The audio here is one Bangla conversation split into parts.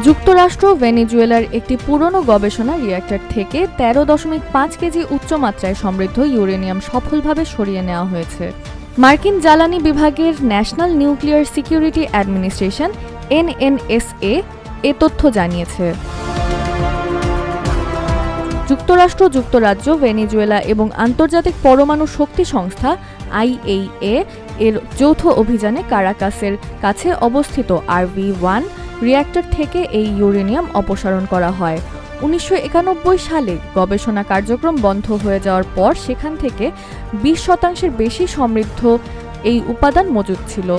যুক্তরাষ্ট্র ভেনেজুয়েলার একটি পুরনো গবেষণা রিঅ্যাক্টর থেকে 13.5 কেজি উচ্চমাত্রায় সমৃদ্ধ ইউরেনিয়াম সফলভাবে সরিয়ে নেওয়া হয়েছে। মার্কিন জ্বালানি বিভাগের national nuclear security administration NNSA এ তথ্য জানিয়েছে। যুক্তরাষ্ট্র, যুক্তরাজ্য, ভেনেজুয়েলা এবং আন্তর্জাতিক পরমাণু শক্তি সংস্থা IAEA এর যৌথ অভিযানে কারাকাসের কাছে অবস্থিত RV-1 রিঅ্যাক্টর থেকে এই ইউরেনিয়াম অপসারণ করা হয়। 1991 সালে গবেষণা কার্যক্রম বন্ধ হয়ে যাওয়ার পর সেখান থেকে 20% বেশি সমৃদ্ধ এই উপাদান মজুদ ছিল।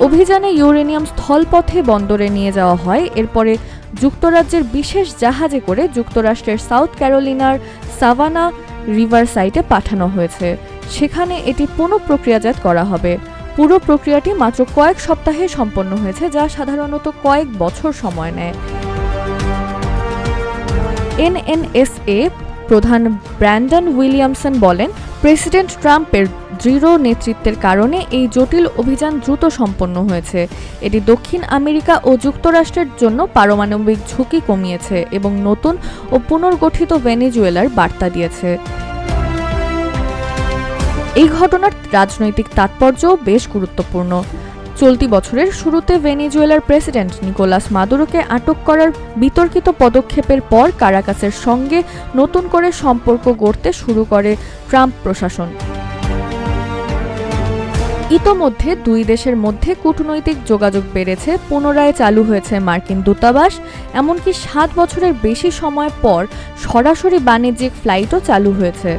অভিযানে ইউরেনিয়াম স্থলপথে বন্দরে নিয়ে যাওয়া হয়। এরপরে যুক্তরাজ্যের বিশেষ জাহাজে করে যুক্তরাষ্ট্রের সাউথ ক্যারোলিনার সাভানা রিভার সাইটে পাঠানো হয়েছে। সেখানে এটি পুনঃপ্রক্রিয়াজাত করা হবে। পুরো প্রক্রিয়াটি মাত্র কয়েক সপ্তাহে সম্পন্ন হয়েছে, যা সাধারণত কয়েক বছর সময় নেয়। NNSA প্রধান ব্র্যান্ডন উইলিয়ামসন বলেন, প্রেসিডেন্ট ট্রাম্পের দৃঢ় নেতৃত্বের কারণে এই জটিল অভিযান দ্রুত সম্পন্ন হয়েছে। এটি দক্ষিণ আমেরিকা ও যুক্তরাষ্ট্রের জন্য পারমাণবিক ঝুঁকি কমিয়েছে এবং নতুন ও পুনর্গঠিত ভেনেজুয়েলার বার্তা দিয়েছে। এই ঘটনার রাজনৈতিক তাৎপর্যও বেশ গুরুত্বপূর্ণ। চলতি বছরের শুরুতে ভেনেজুয়েলার প্রেসিডেন্ট নিকোলাস মাদুরোকে আটক করার বিতর্কিত পদক্ষেপের পর কারাকাসের সঙ্গে নতুন করে সম্পর্ক গড়তে শুরু করে ট্রাম্প প্রশাসন। ইতোমধ্যে দুই দেশের মধ্যে কূটনৈতিক যোগাযোগ বেড়েছে, পুনরায় চালু হয়েছে মার্কিন দূতাবাস, এমনকি 7 বছরের বেশি সময় পর সরাসরি বাণিজ্যিক ফ্লাইটও চালু হয়েছে।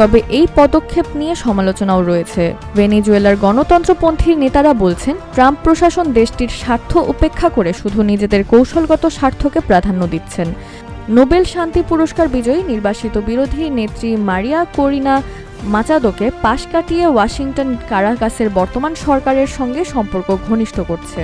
তবে এই পদক্ষেপ নিয়ে সমালোচনাও রয়েছে। ভেনেজুয়েলার গণতন্ত্রপন্থী নেতারা বলছেন, ট্রাম্প প্রশাসন দেশটির স্বার্থ উপেক্ষা করে শুধু নিজেদের কৌশলগত স্বার্থকে প্রাধান্য দিচ্ছেন। নোবেল শান্তি পুরস্কার বিজয়ী নির্বাসিত বিরোধী নেত্রী মারিয়া করিনা মাচাদোকে পাশ কাটিয়ে ওয়াশিংটন কারাকাসের বর্তমান সরকারের সঙ্গে সম্পর্ক ঘনিষ্ঠ করছে।